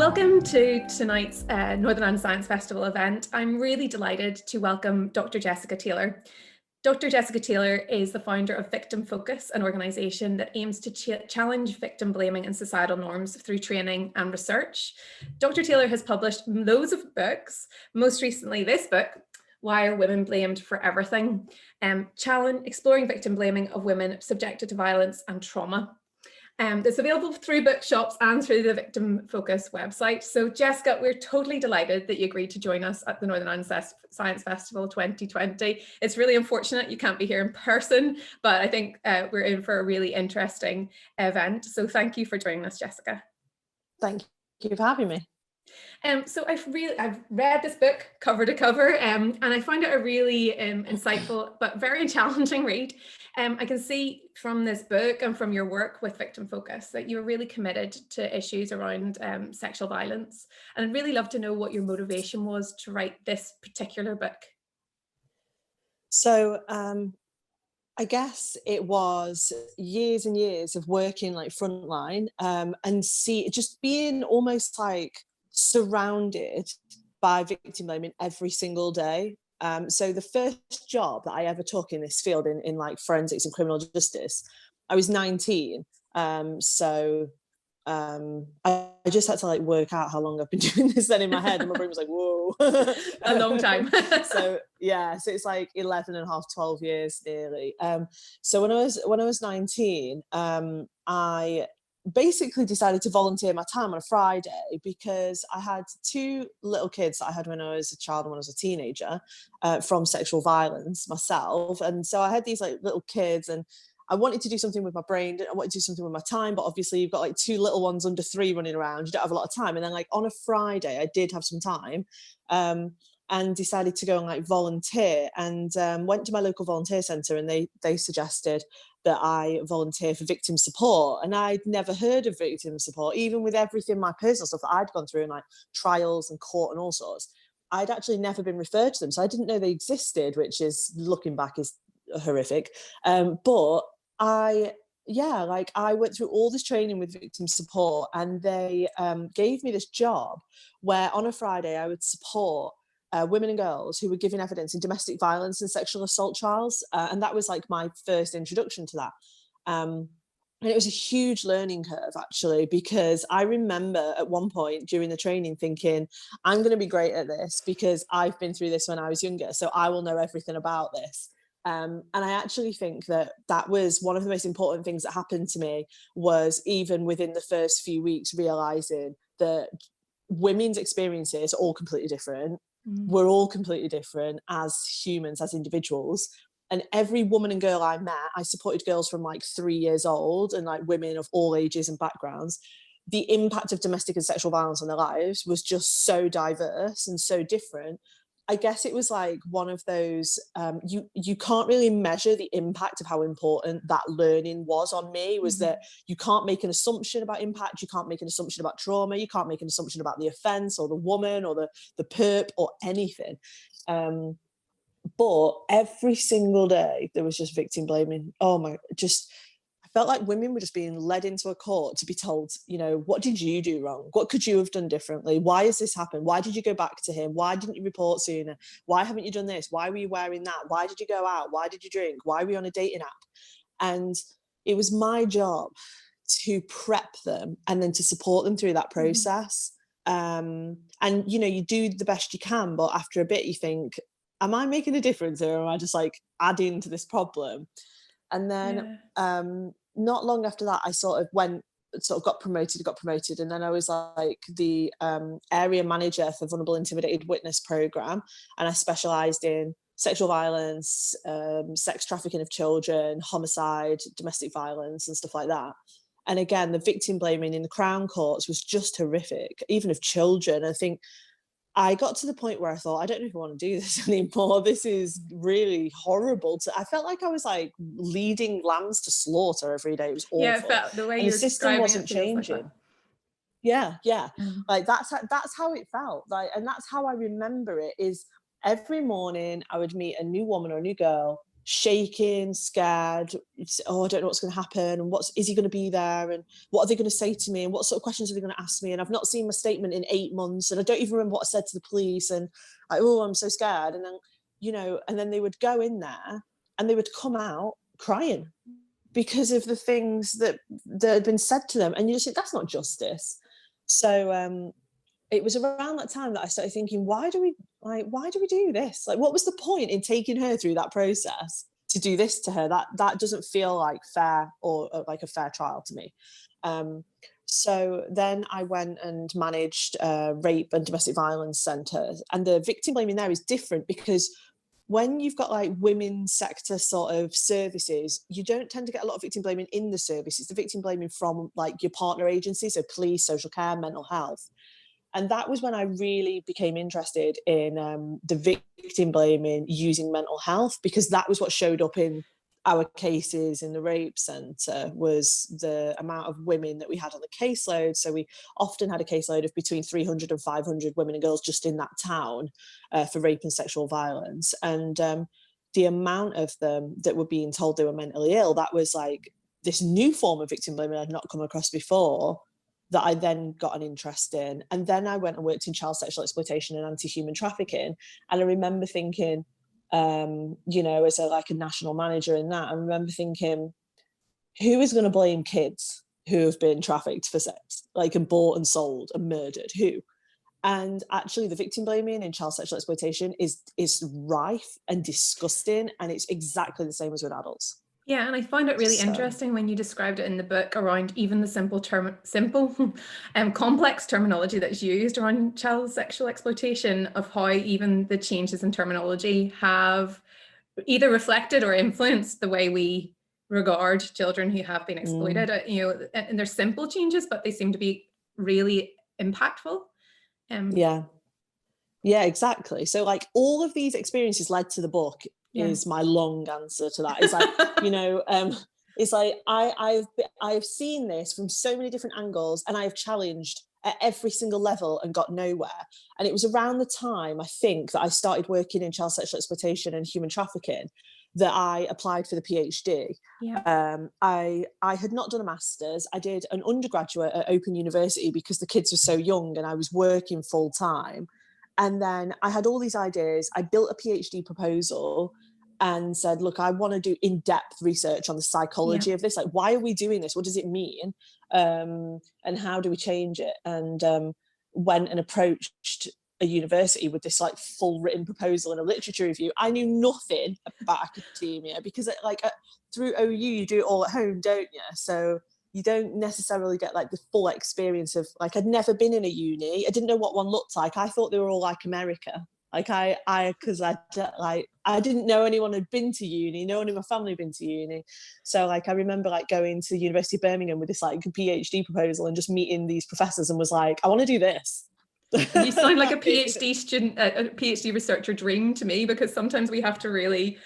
Welcome to tonight's Northern Ireland Science Festival event. I'm really delighted to welcome Dr. Jessica Taylor. Dr. Jessica Taylor is the founder of Victim Focus, an organisation that aims to challenge victim blaming and societal norms through training and research. Dr. Taylor has published loads of books, most recently this book, Why Are Women Blamed for Everything? Exploring victim blaming of women subjected to violence and trauma. It's available through bookshops and through the Victim Focus website. So Jessica, we're totally delighted that you agreed to join us at the Northern Ireland Science Festival 2020. It's really unfortunate you can't be here in person, but I think we're in for a really interesting event. So thank you for joining us, Jessica. Thank you for having me. So I've read this book cover to cover, and I find it a really insightful but very challenging read. I can see from this book and from your work with Victim Focus that you're really committed to issues around sexual violence, and I'd really love to know what your motivation was to write this particular book. So I guess it was years and years of working like frontline and just being almost like surrounded by victim blaming every single day. So the first job that I ever took in this field in like forensics and criminal justice, I was 19. I just had to like work out how long I've been doing this then in my head, and my brain was like, whoa. A long time. So it's like 11 and a half, 12 years nearly. So when I was 19, I basically decided to volunteer my time on a Friday because I had two little kids that I had when I was a child and when I was a teenager from sexual violence myself. And so I had these like little kids, and I wanted to do something with my brain. I wanted to do something with my time, but obviously you've got like two little ones under 3 running around. You don't have a lot of time. And then like on a Friday, I did have some time and decided to go and like volunteer, and went to my local volunteer centre, and they suggested that I volunteer for victim support. And I'd never heard of victim support, even with everything, my personal stuff that I'd gone through in like trials and court and all sorts. I'd actually never been referred to them. So I didn't know they existed, which is, looking back, is horrific. But I went through all this training with victim support, and they gave me this job where on a Friday I would support women and girls who were giving evidence in domestic violence and sexual assault trials. And that was like my first introduction to that. And it was a huge learning curve, actually, because I remember at one point during the training thinking, I'm going to be great at this because I've been through this when I was younger, so I will know everything about this. And I actually think that was one of the most important things that happened to me, was even within the first few weeks realising that women's experiences are all completely different. We're all completely different as humans, as individuals. And every woman and girl I met, I supported girls from like 3 years old and like women of all ages and backgrounds. The impact of domestic and sexual violence on their lives was just so diverse and so different. I guess it was like one of those, you can't really measure the impact of how important that learning was on me, was that you can't make an assumption about impact, you can't make an assumption about trauma, you can't make an assumption about the offence or the woman or the perp or anything. But every single day there was just victim blaming. I felt like women were just being led into a court to be told, you know, what did you do wrong? What could you have done differently? Why has this happened? Why did you go back to him? Why didn't you report sooner? Why haven't you done this? Why were you wearing that? Why did you go out? Why did you drink? Why were you on a dating app? And it was my job to prep them and then to support them through that process. And, you know, you do the best you can, but after a bit you think, am I making a difference, or am I just like adding to this problem? And then not long after that, I got promoted, and then I was like the area manager for vulnerable intimidated witness program, and I specialised in sexual violence, sex trafficking of children, homicide, domestic violence and stuff like that. And again, the victim blaming in the Crown courts was just horrific, even of children. I think I got to the point where I thought, I don't know if I want to do this anymore. This is really horrible. I felt like I was like leading lambs to slaughter every day. It was awful. Yeah, it felt the way and you're the system wasn't changing. Like Yeah. Like that's how it felt. And that's how I remember it. Is every morning I would meet a new woman or a new girl shaking, scared. Oh, I don't know what's going to happen, and is he going to be there, and what are they going to say to me, and what sort of questions are they going to ask me, and I've not seen my statement in 8 months, and I don't even remember what I said to the police, and I'm so scared. And then, and then they would go in there and they would come out crying because of the things that had been said to them, and you just think that's not justice. So it was around that time that I started thinking, why do we do this? Like, what was the point in taking her through that process to do this to her? That doesn't feel like fair, or like a fair trial to me. So then I went and managed rape and domestic violence centres, and the victim blaming there is different, because when you've got like women's sector sort of services, you don't tend to get a lot of victim blaming in the service. It's the victim blaming from like your partner agencies, so police, social care, mental health. And that was when I really became interested in the victim blaming using mental health, because that was what showed up in our cases in the rape centre, was the amount of women that we had on the caseload. So we often had a caseload of between 300 and 500 women and girls just in that town for rape and sexual violence. And the amount of them that were being told they were mentally ill, that was like this new form of victim blaming I'd not come across before, that I then got an interest in. And then I went and worked in child sexual exploitation and anti-human trafficking. And I remember thinking, as a national manager in that, I remember thinking, who is going to blame kids who have been trafficked for sex, like, and bought and sold and murdered? Who? And actually the victim blaming in child sexual exploitation is rife and disgusting, and it's exactly the same as with adults. Yeah, and I find it really interesting when you described it in the book around even the simple complex terminology that's used around child sexual exploitation, of how even the changes in terminology have either reflected or influenced the way we regard children who have been exploited. And they're simple changes, but they seem to be really impactful. Yeah, exactly. So like all of these experiences led to the book. Is my long answer to that. It's like, it's like I've seen this from so many different angles, and I have challenged at every single level and got nowhere. And it was around the time, I think, that I started working in child sexual exploitation and human trafficking that I applied for the PhD. I had not done a master's. I did an undergraduate at Open University because the kids were so young and I was working full time. And then I had all these ideas. I built a PhD proposal and said, look, I want to do in-depth research on the psychology of this. Like, why are we doing this? What does it mean? And how do we change it? And went and approached a university with this like full written proposal and a literature review. I knew nothing about academia because through OU, you do it all at home, don't you? So you don't necessarily get like the full experience of, like, I'd never been in a uni. I didn't know what one looked like. I thought they were all like America. Like because I didn't know anyone had been to uni. No one in my family had been to uni. So like, I remember like going to the University of Birmingham with this like PhD proposal and just meeting these professors and was like, I want to do this. You sound like a PhD student, a PhD researcher dream to me, because sometimes we have to really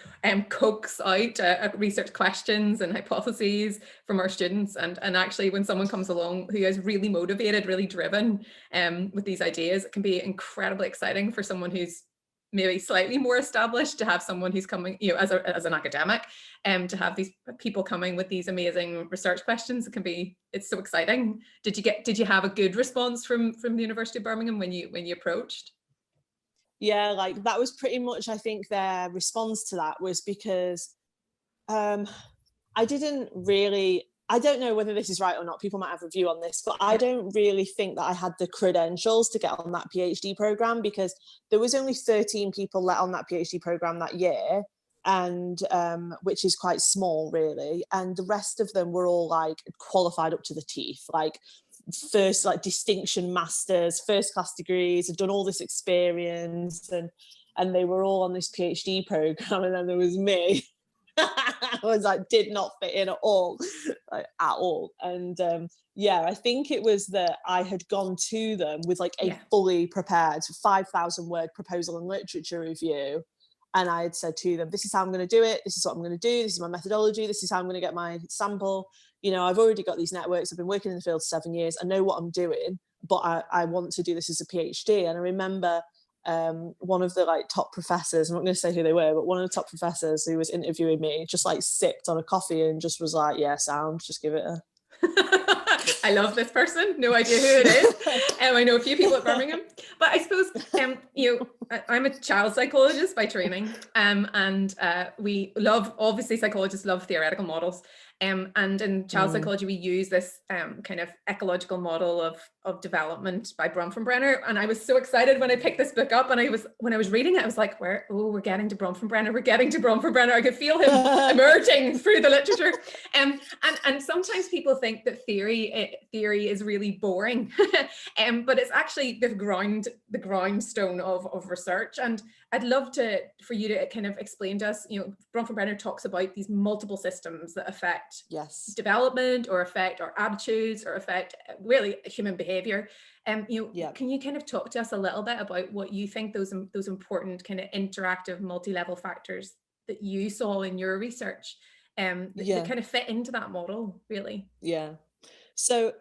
coax out research questions and hypotheses from our students. And actually, when someone comes along who is really motivated, really driven with these ideas, it can be incredibly exciting for someone who's maybe slightly more established to have someone who's coming, as an academic, to have these people coming with these amazing research questions. It's so exciting. Did you have a good response from the University of Birmingham when you approached? Yeah, like that was pretty much, I think their response to that was because I don't know whether this is right or not. People might have a view on this, but I don't really think that I had the credentials to get on that PhD program, because there was only 13 people let on that PhD program that year, and which is quite small, really. And the rest of them were all like qualified up to the teeth, like first like distinction masters, first class degrees, have done all this experience, and they were all on this PhD program, and then there was me. I was like, did not fit in at all, like, at all. And I think it was that I had gone to them with like a fully prepared 5,000 word proposal and literature review, and I had said to them, this is how I'm going to do it, this is what I'm going to do, this is my methodology, this is how I'm going to get my sample. I've already got these networks, I've been working in the field 7 years, I know what I'm doing, but I want to do this as a PhD. And I remember one of the like top professors, I'm not going to say who they were, but one of the top professors who was interviewing me just like sipped on a coffee and just was like, yeah, sound, just give it a I love this person. No idea who it is. I know a few people at Birmingham, but I suppose I'm a child psychologist by training, and we love, obviously, psychologists love theoretical models. And in child psychology, we use this kind of ecological model of development by Bronfenbrenner. And I was so excited when I picked this book up, and when I was reading it, I was like, we're getting to Bronfenbrenner. We're getting to Bronfenbrenner. I could feel him emerging through the literature. And sometimes people think that theory is really boring, but it's actually the grindstone of research. And I'd love for you to kind of explain to us, Bronfenbrenner talks about these multiple systems that affect development, or affect our attitudes, or affect really human behavior. Can you kind of talk to us a little bit about what you think those important kind of interactive multi-level factors that you saw in your research that kind of fit into that model, really? Yeah. So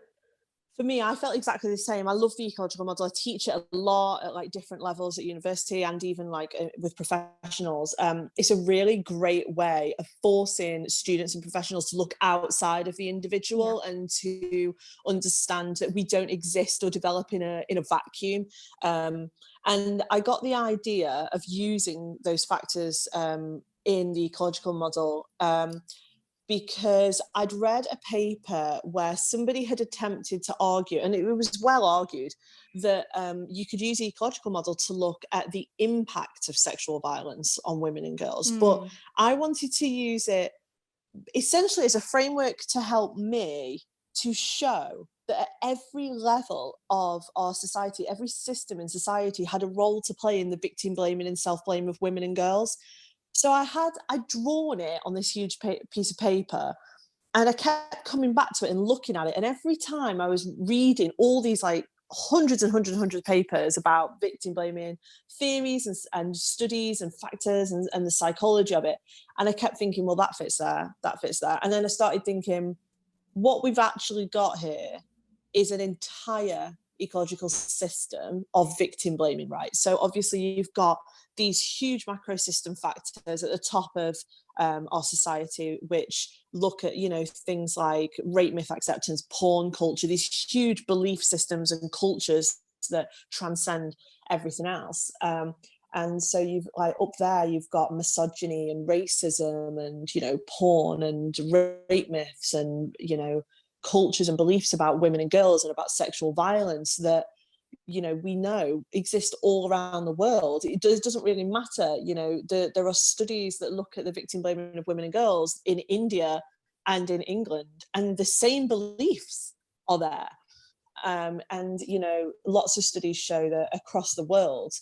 for me, I felt exactly the same. I love the ecological model. I teach it a lot at like different levels at university, and even like with professionals. It's a really great way of forcing students and professionals to look outside of the individual and to understand that we don't exist or develop in a vacuum. And I got the idea of using those factors in the ecological model because I'd read a paper where somebody had attempted to argue, and it was well argued, that you could use the ecological model to look at the impact of sexual violence on women and girls. But I wanted to use it essentially as a framework to help me to show that at every level of our society, every system in society had a role to play in the victim blaming and self-blame of women and girls. So I'd drawn it on this huge piece of paper, and I kept coming back to it and looking at it. And every time I was reading all these like hundreds of papers about victim blaming theories and studies and factors and the psychology of it. And I kept thinking, well, that fits there. And then I started thinking, what we've actually got here is an entire ecological system of victim blaming, right? So obviously you've got these huge macro system factors at the top of our society, which look at, things like rape myth acceptance, porn culture, these huge belief systems and cultures that transcend everything else. And so you've like up there, you've got misogyny and racism and, porn and rape myths and, cultures and beliefs about women and girls and about sexual violence that, we know exist all around the world. It doesn't really matter. There are studies that look at the victim blaming of women and girls in India and in England, and the same beliefs are there. And, lots of studies show that across the world,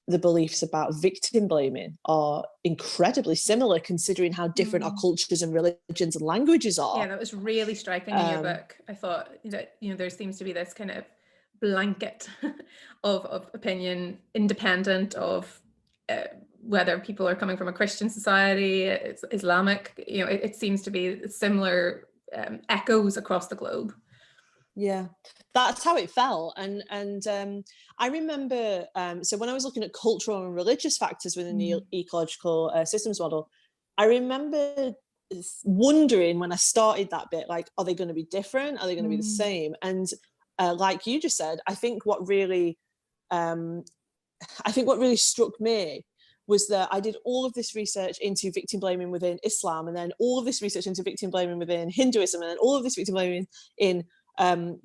the beliefs about victim blaming are incredibly similar, considering how different our cultures and religions and languages are. Yeah, that was really striking in your book. I thought that, there seems to be this kind of blanket of opinion, independent of whether people are coming from a Christian society, it's Islamic, it seems to be similar echoes across the globe. Yeah, that's how it felt. And I remember, so when I was looking at cultural and religious factors within the ecological systems model, I remember wondering when I started that bit, like, are they going to be different? Are they going to be the same? And like you just said, I think what really struck me was that I did all of this research into victim blaming within Islam, and then all of this research into victim blaming within Hinduism, and then all of this victim blaming in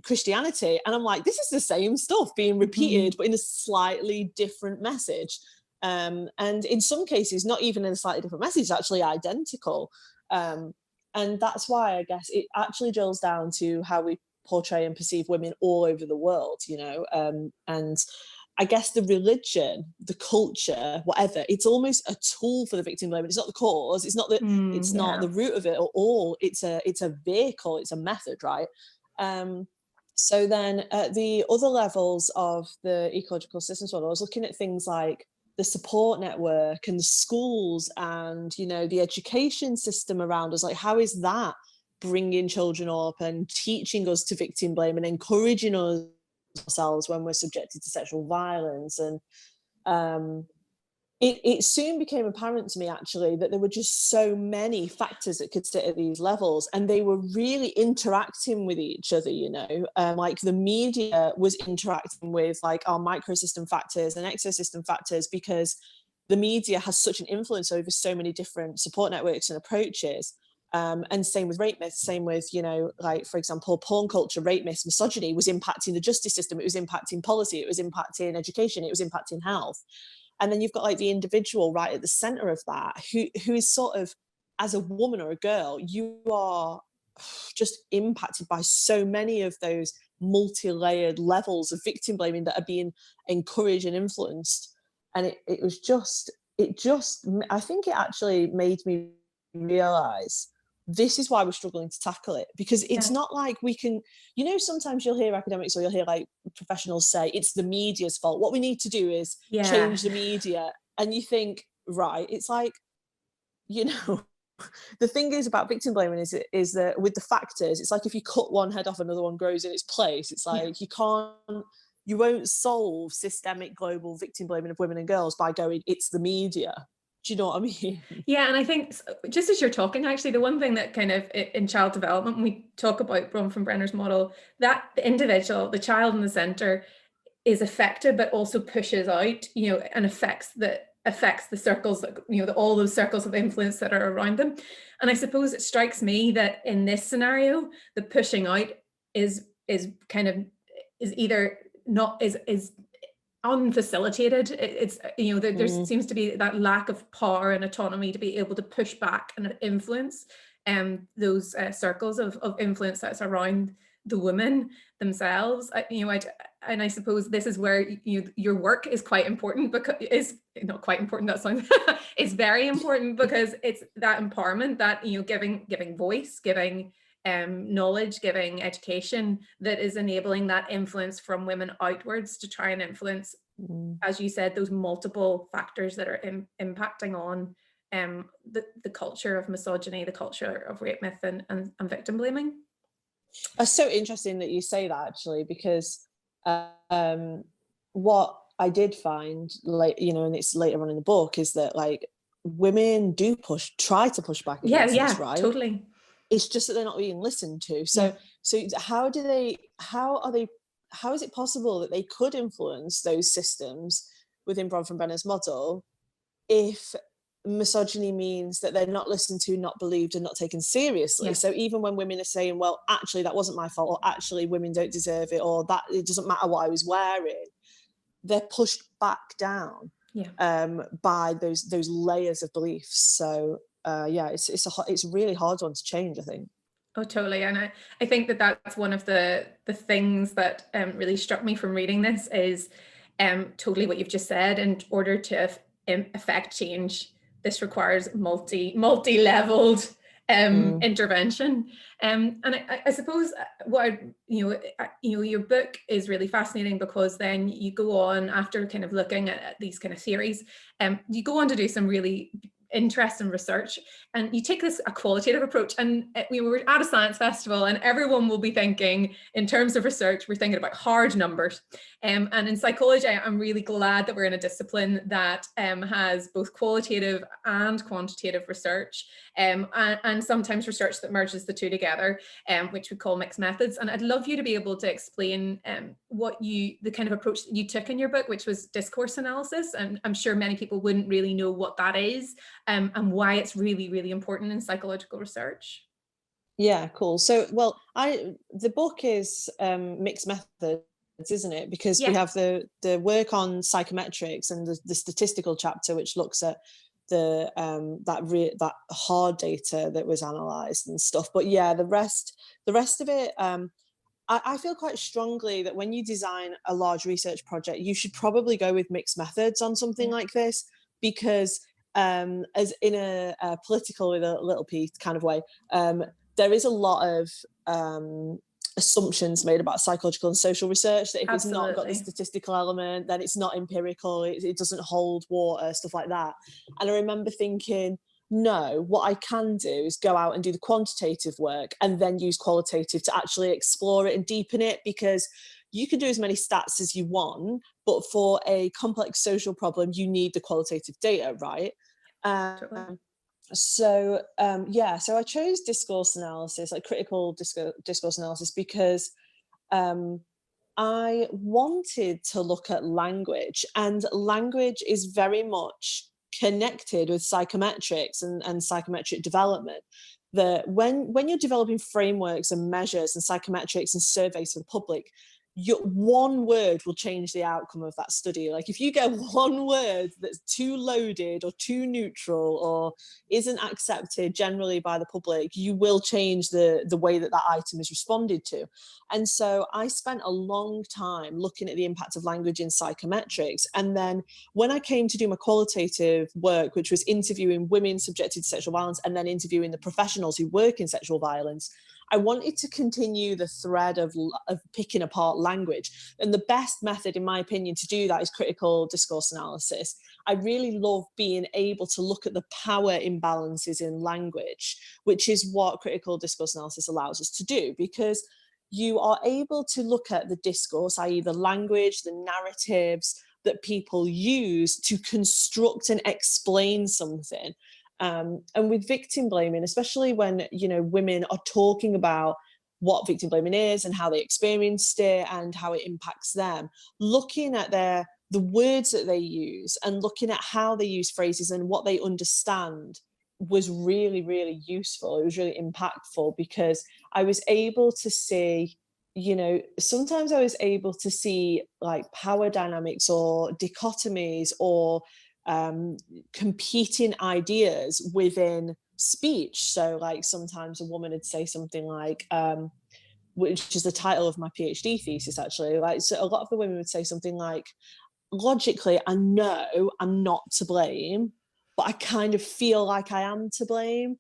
Christianity, and I'm like, this is the same stuff being repeated but in a slightly different message, and in some cases not even in a slightly different message, it's actually identical, and that's why I guess it actually drills down to how we portray and perceive women all over the world, and I guess the religion, the culture, whatever, it's almost a tool for the victim blaming. It's not the cause, it's not not the root of it at all. It's a vehicle, it's a method, right? So then at the other levels of the ecological systems model, I was looking at things like the support network and the schools and, the education system around us. Like, how is that bringing children up and teaching us to victim blame and encouraging us ourselves when we're subjected to sexual violence. And it soon became apparent to me, actually, that there were just so many factors that could sit at these levels, and they were really interacting with each other, you know. Like the media was interacting with like our microsystem factors and exosystem factors, because the media has such an influence over so many different support networks and approaches. And same with rape myths, same with, you know, like, for example, porn culture, rape myths, misogyny was impacting the justice system, it was impacting policy, it was impacting education, it was impacting health. And then you've got like the individual right at the center of that, who is sort of, as a woman or a girl, you are just impacted by so many of those multi-layered levels of victim blaming that are being encouraged and influenced. And it was just, I think it actually made me realize this is why we're struggling to tackle it, because it's not like we can, you know, sometimes you'll hear academics or you'll hear like professionals say it's the media's fault. What we need to do is change the media. And you think, right, it's like, you know, the thing is about victim blaming is that with the factors, it's like if you cut one head off, another one grows in its place. It's like you won't solve systemic global victim blaming of women and girls by going, it's the media. Do you know what I mean? Yeah, and I think just as you're talking, actually, the one thing that kind of in child development, when we talk about Bronfenbrenner's model, that the individual, the child in the center, is affected, but also pushes out, you know, and affects the circles that, you know, all those circles of influence that are around them. And I suppose it strikes me that in this scenario, the pushing out is either not is unfacilitated. It's, you know, there seems to be that lack of power and autonomy to be able to push back and influence those circles of influence that's around the women themselves. I suppose this is where your work is quite important, because is not quite important, that sounds it's very important, because it's that empowerment, that, you know, giving voice, giving knowledge, giving education, that is enabling that influence from women outwards to try and influence, as you said, those multiple factors that are impacting on the culture of misogyny, the culture of rape myth and victim blaming. It's so interesting that you say that, actually, because what I did find, like, you know, and it's later on in the book, is that like women do try to push back against this, right? Totally. It's just that they're not being listened to. So how is it possible that they could influence those systems within Bronfenbrenner's model if misogyny means that they're not listened to, not believed, and not taken seriously? So even when women are saying, well, actually that wasn't my fault, or actually women don't deserve it, or that it doesn't matter what I was wearing, they're pushed back down by those layers of beliefs. So it's a really hard one to change, I think. Oh, totally. And I think that's one of the things that really struck me from reading this is totally what you've just said. In order to affect change, this requires multi-leveled intervention. And I suppose your book is really fascinating, because then you go on, after kind of looking at these kind of theories, you go on to do some really interesting research, and you take a qualitative approach. And we were at a science festival, and everyone will be thinking, in terms of research, we're thinking about hard numbers. And in psychology, I'm really glad that we're in a discipline that has both qualitative and quantitative research, and sometimes research that merges the two together, which we call mixed methods. And I'd love you to be able to explain the kind of approach that you took in your book, which was discourse analysis. And I'm sure many people wouldn't really know what that is, and why it's really, really important in psychological research. Yeah, cool. So, well, the book is mixed methods, isn't it? Because we have the work on psychometrics and the statistical chapter, which looks at that hard data that was analysed and stuff. But yeah, the rest of it, I feel quite strongly that when you design a large research project, you should probably go with mixed methods on something like this, because as in a political, with a little p kind of way, there is a lot of assumptions made about psychological and social research, that if it's not got the statistical element, then it's not empirical, it doesn't hold water, stuff like that. And I remember thinking, no, what I can do is go out and do the quantitative work and then use qualitative to actually explore it and deepen it, because you can do as many stats as you want, but for a complex social problem, you need the qualitative data, right? Totally. So I chose discourse analysis, like critical discourse analysis, because I wanted to look at language, and language is very much connected with psychometrics and psychometric development. That when you're developing frameworks and measures and psychometrics and surveys for the public, one word will change the outcome of that study. Like if you get one word that's too loaded or too neutral or isn't accepted generally by the public, you will change the way that item is responded to. And so I spent a long time looking at the impact of language in psychometrics. And then when I came to do my qualitative work, which was interviewing women subjected to sexual violence and then interviewing the professionals who work in sexual violence, I wanted to continue the thread of picking apart language. And the best method, in my opinion, to do that is critical discourse analysis. I really love being able to look at the power imbalances in language, which is what critical discourse analysis allows us to do, because you are able to look at the discourse, i.e. the language, the narratives that people use to construct and explain something. And with victim blaming, especially when, women are talking about what victim blaming is and how they experienced it and how it impacts them, looking at the words that they use and looking at how they use phrases and what they understand was really, really useful. It was really impactful because I was able to see, sometimes I was able to see like power dynamics or dichotomies or competing ideas within speech. So like sometimes a woman would say something like, which is the title of my PhD thesis actually, like, so a lot of the women would say something like, logically, I know I'm not to blame, but I kind of feel like I am to blame.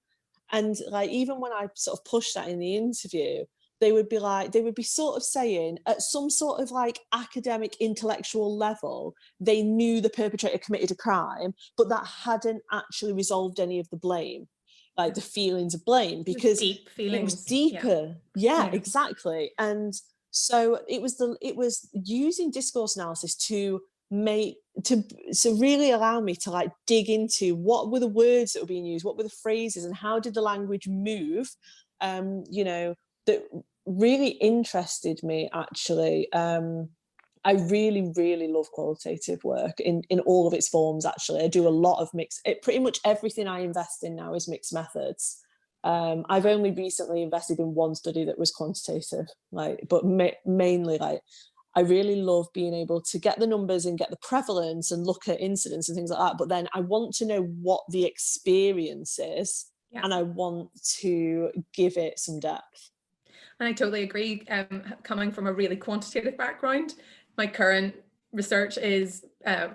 And like, even when I sort of pushed that in the interview, they would be sort of saying at some sort of like academic intellectual level, they knew the perpetrator committed a crime, but that hadn't actually resolved any of the blame, like the feelings of blame, because deep feelings. It was deeper. Yeah, exactly. And so it was using discourse analysis to really allow me to like dig into what were the words that were being used, what were the phrases, and how did the language move, that really interested me actually. I really, really love qualitative work in all of its forms. Actually, I do a lot of pretty much everything I invest in now is mixed methods. I've only recently invested in one study that was quantitative, but mainly I really love being able to get the numbers and get the prevalence and look at incidents and things like that. But then I want to know what the experience is, and I want to give it some depth. And I totally agree. Coming from a really quantitative background, my current research is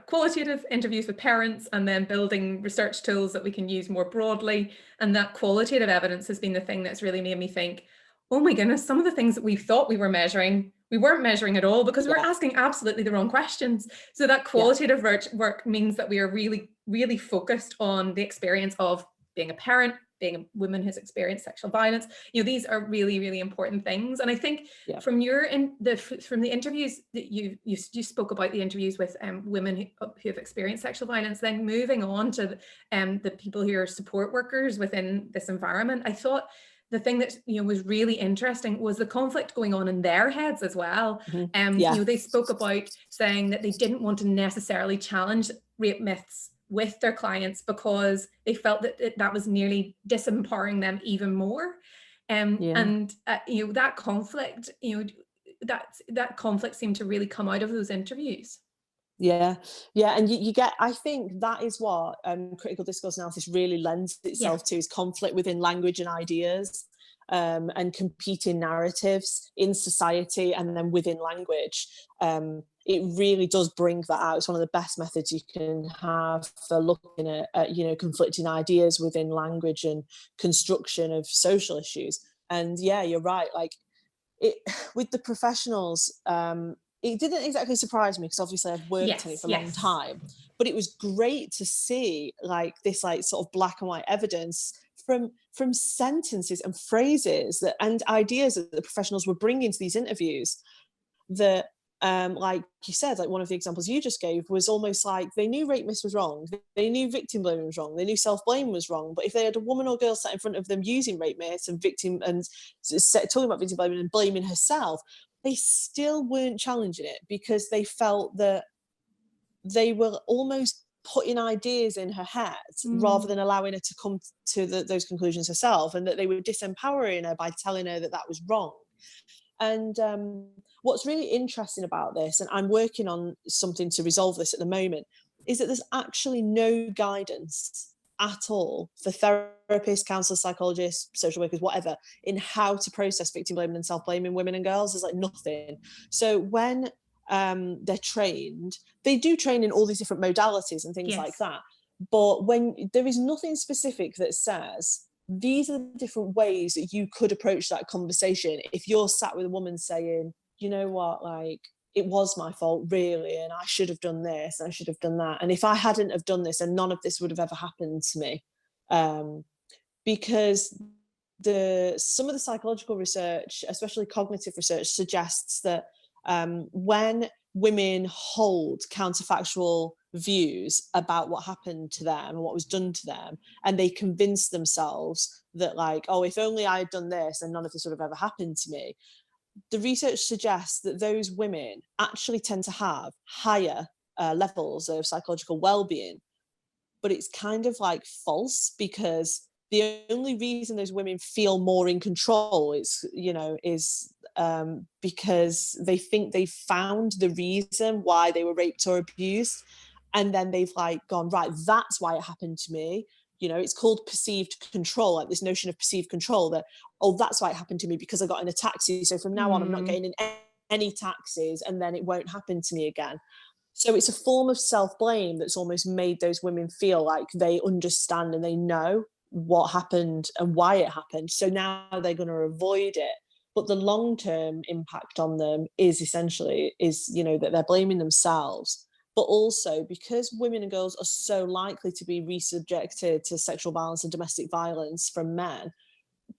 qualitative interviews with parents and then building research tools that we can use more broadly. And that qualitative evidence has been the thing that's really made me think, oh my goodness, some of the things that we thought we were measuring, we weren't measuring at all because we were asking absolutely the wrong questions. So that qualitative work means that we are really, really focused on the experience of being a parent, being a woman who's experienced sexual violence. These are really, really important things. And I think from the interviews that you spoke about, the interviews with women who have experienced sexual violence, then moving on to the people who are support workers within this environment, I thought the thing that was really interesting was the conflict going on in their heads as well. They spoke about saying that they didn't want to necessarily challenge rape myths with their clients because they felt that that was nearly disempowering them even more. That conflict, that conflict seemed to really come out of those interviews. And you get, I think that is what critical discourse analysis really lends itself to, is conflict within language and ideas, and competing narratives in society and then within language. It really does bring that out. It's one of the best methods you can have for looking at conflicting ideas within language and construction of social issues. And you're right, like with the professionals, it didn't exactly surprise me because obviously I've worked in it for a long time, but it was great to see like this like sort of black and white evidence from sentences and phrases and ideas that the professionals were bringing to these interviews that like you said, like one of the examples you just gave was almost like they knew rapist was wrong, they knew victim blaming was wrong, they knew self-blame was wrong, but if they had a woman or girl sat in front of them using rape myths and victim and talking about victim blaming and blaming herself, they still weren't challenging it because they felt that they were almost putting ideas in her head rather than allowing her to come to those conclusions herself, and that they were disempowering her by telling her that that was wrong. And what's really interesting about this, and I'm working on something to resolve this at the moment, is that there's actually no guidance at all for therapists, counsellors, psychologists, social workers, whatever, in how to process victim blaming and self-blaming women and girls. There's like nothing. So when they're trained, they do train in all these different modalities and things like that. But when there is nothing specific that says, these are the different ways that you could approach that conversation. If you're sat with a woman saying, you know what, like, it was my fault really, and I should have done this, I should have done that, and if I hadn't have done this, and none of this would have ever happened to me, because some of the psychological research, especially cognitive research, suggests that when women hold counterfactual views about what happened to them and what was done to them, and they convince themselves that, like, oh, if only I had done this and none of this would have ever happened to me, the research suggests that those women actually tend to have higher levels of psychological well-being. But it's kind of like false, because the only reason those women feel more in control is because they think they found the reason why they were raped or abused, and then they've like gone, right, that's why it happened to me. It's called perceived control, like this notion of perceived control, that, oh, that's why it happened to me because I got in a taxi, so from now on I'm not getting in any taxis, and then it won't happen to me again. So it's a form of self-blame that's almost made those women feel like they understand and they know what happened and why it happened, so now they're going to avoid it. But the long-term impact on them is essentially that they're blaming themselves. But also, because women and girls are so likely to be resubjected to sexual violence and domestic violence from men,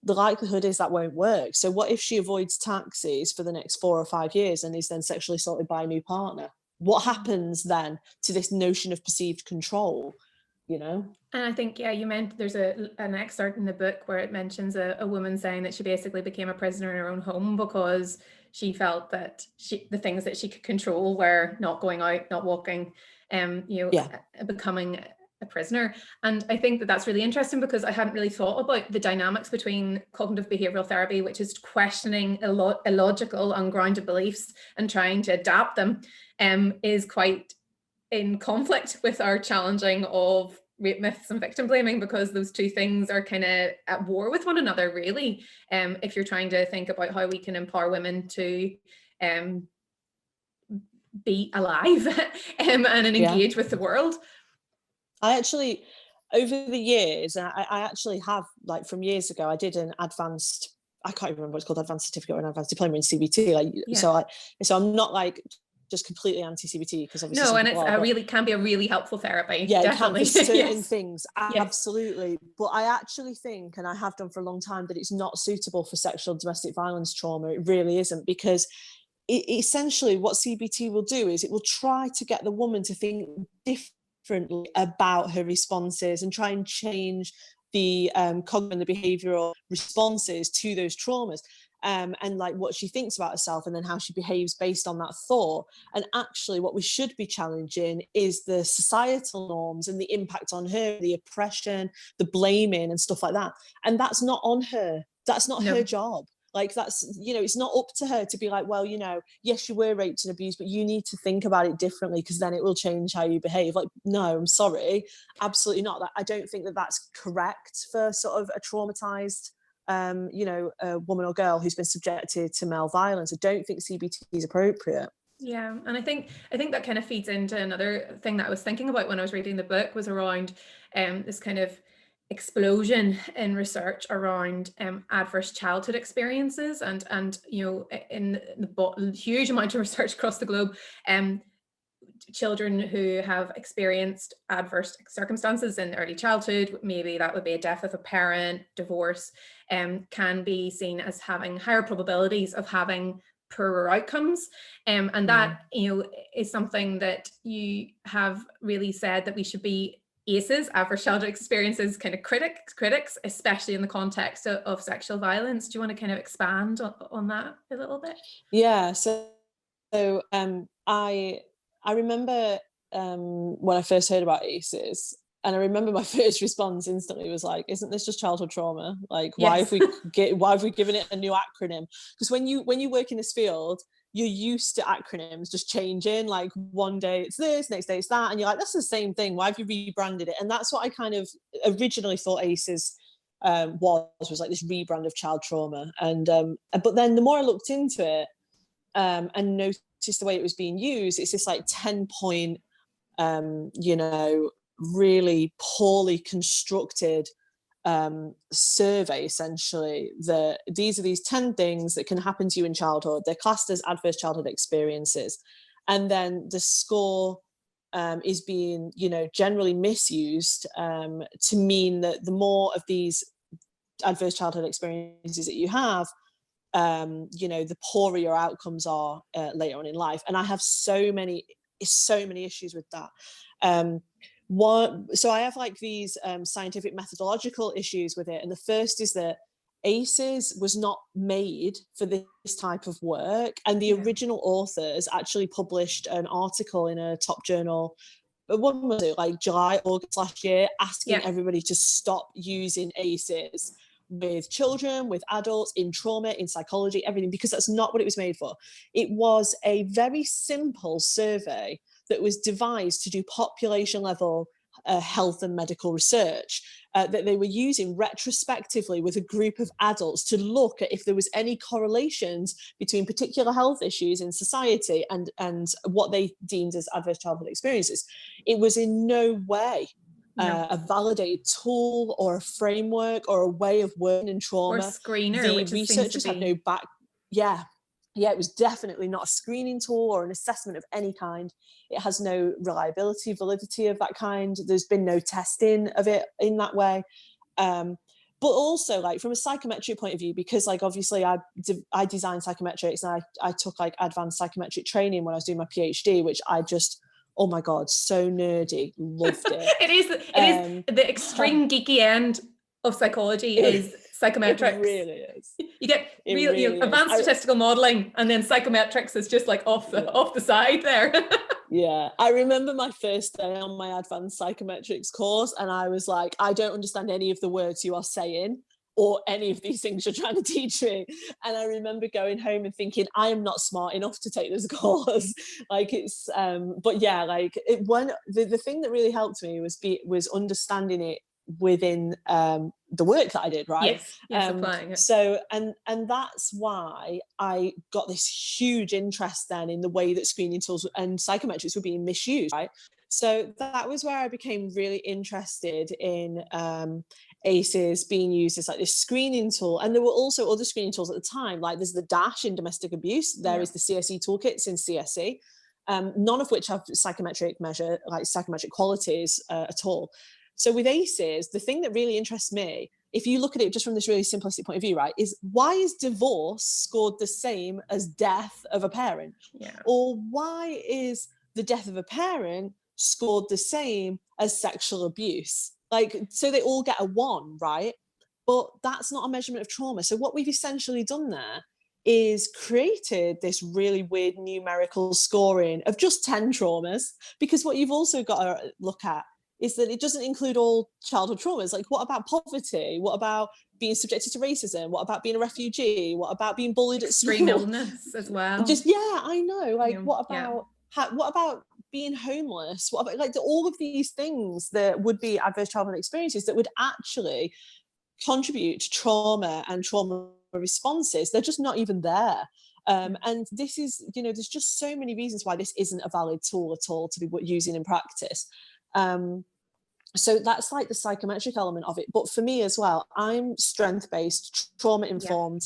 the likelihood is that won't work. So what if she avoids taxis for the next 4 or 5 years and is then sexually assaulted by a new partner? What happens then to this notion of perceived control? And I think, you meant there's an excerpt in the book where it mentions a woman saying that she basically became a prisoner in her own home because she felt that the things that she could control were not going out, not walking, becoming a prisoner. And I think that that's really interesting, because I hadn't really thought about the dynamics between cognitive behavioral therapy, which is questioning illogical, ungrounded beliefs and trying to adapt them, is quite in conflict with our challenging of rape myths and victim blaming, because those two things are kind of at war with one another, really. If you're trying to think about how we can empower women to be alive and engage with the world. I actually, over the years, I actually have, like, from years ago, I did an advanced, I can't remember what it's called, advanced certificate or an advanced diploma in CBT. So I'm not like just completely anti-CBT, because obviously and it's can be a really helpful therapy. Yeah, definitely. It can for certain things, absolutely. But I actually think, and I have done for a long time, that it's not suitable for sexual domestic violence trauma. It really isn't, because essentially what CBT will do is it will try to get the woman to think differently about her responses and try and change the cognitive and the behavioral responses to those traumas. And like what she thinks about herself and then how she behaves based on that thought. And actually what we should be challenging is the societal norms and the impact on her, the oppression, the blaming and stuff like that. And that's not on her. That's not her job. Like, that's, it's not up to her to be like, well, yes, you were raped and abused, but you need to think about it differently, because then it will change how you behave. Like, no, I'm sorry, absolutely not. I don't think that that's correct for sort of a traumatized a woman or girl who's been subjected to male violence. I don't think CBT is appropriate. Yeah, and I think that kind of feeds into another thing that I was thinking about when I was reading the book, was around this kind of explosion in research around adverse childhood experiences, and in the huge amount of research across the globe, children who have experienced adverse circumstances in early childhood, maybe that would be a death of a parent, divorce, can be seen as having higher probabilities of having poorer outcomes. And that, is something that you have really said that we should be ACEs, average childhood experiences, kind of critics, especially in the context of sexual violence. Do you want to kind of expand on that a little bit? Yeah. So I remember when I first heard about ACEs, and I remember my first response instantly was like, "Isn't this just childhood trauma? Like, why Yes. have we given it a new acronym?" Because when you work in this field, you're used to acronyms just changing. Like one day it's this, next day it's that, and you're like, "That's the same thing. Why have you rebranded it?" And that's what I kind of originally thought ACEs was like this rebrand of child trauma. And but then the more I looked into it, and noticed the way it was being used, it's this like 10-point, really poorly constructed survey, essentially, that these are these 10 things that can happen to you in childhood. They're classed as adverse childhood experiences. And then the score is being, generally misused to mean that the more of these adverse childhood experiences that you have, the poorer your outcomes are later on in life. And I have so many issues with that. So I have like these scientific methodological issues with it. And the first is that ACEs was not made for this type of work. And the original authors actually published an article in a top journal, when was it, like July, August last year, asking everybody to stop using ACEs with children, with adults, in trauma, in psychology, everything, because that's not what it was made for. It was a very simple survey that was devised to do population level health and medical research that they were using retrospectively with a group of adults to look at if there was any correlations between particular health issues in society and what they deemed as adverse childhood experiences. It was in no way a validated tool or a framework or a way of working in trauma. Or screener, the which researchers had no back. Yeah, it was definitely not a screening tool or an assessment of any kind. It has no reliability, validity of that kind. There's been no testing of it in that way. But also, like, from a psychometric point of view, because like obviously I designed psychometrics, and I took like advanced psychometric training when I was doing my PhD, which I just, oh my God, so nerdy, loved it. It is the extreme geeky end of psychology is psychometrics. It really is. You get advanced statistical modeling, and then psychometrics is just like off the side there. Yeah, I remember my first day on my advanced psychometrics course, and I was like, I don't understand any of the words you are saying or any of these things you're trying to teach me. And I remember going home and thinking, I am not smart enough to take this course. Like, it's but yeah, like the thing that really helped me was understanding it within the work that I did, right? Yes, applying it. So and that's why I got this huge interest then in the way that screening tools and psychometrics were being misused, right? So that was where I became really interested in ACEs being used as like this screening tool. And there were also other screening tools at the time, like there's the DASH in domestic abuse, there is the CSE toolkits in CSE, none of which have psychometric measure, like psychometric qualities at all. So with ACEs, the thing that really interests me, if you look at it just from this really simplistic point of view, right, is why is divorce scored the same as death of a parent? Or why is the death of a parent scored the same as sexual abuse? Like, so they all get a 1, right? But that's not a measurement of trauma. So what we've essentially done there is created this really weird numerical scoring of just 10 traumas, because what you've also got to look at is that it doesn't include all childhood traumas. Like, what about poverty? What about being subjected to racism? What about being a refugee? What about being bullied at school? Extreme illness as well. I know. Like, what about being homeless? What about, like, all of these things that would be adverse childhood experiences that would actually contribute to trauma and trauma responses? They're just not even there. And this is, there's just so many reasons why this isn't a valid tool at all to be using in practice. So that's like the psychometric element of it. But for me as well, I'm strength-based, trauma-informed,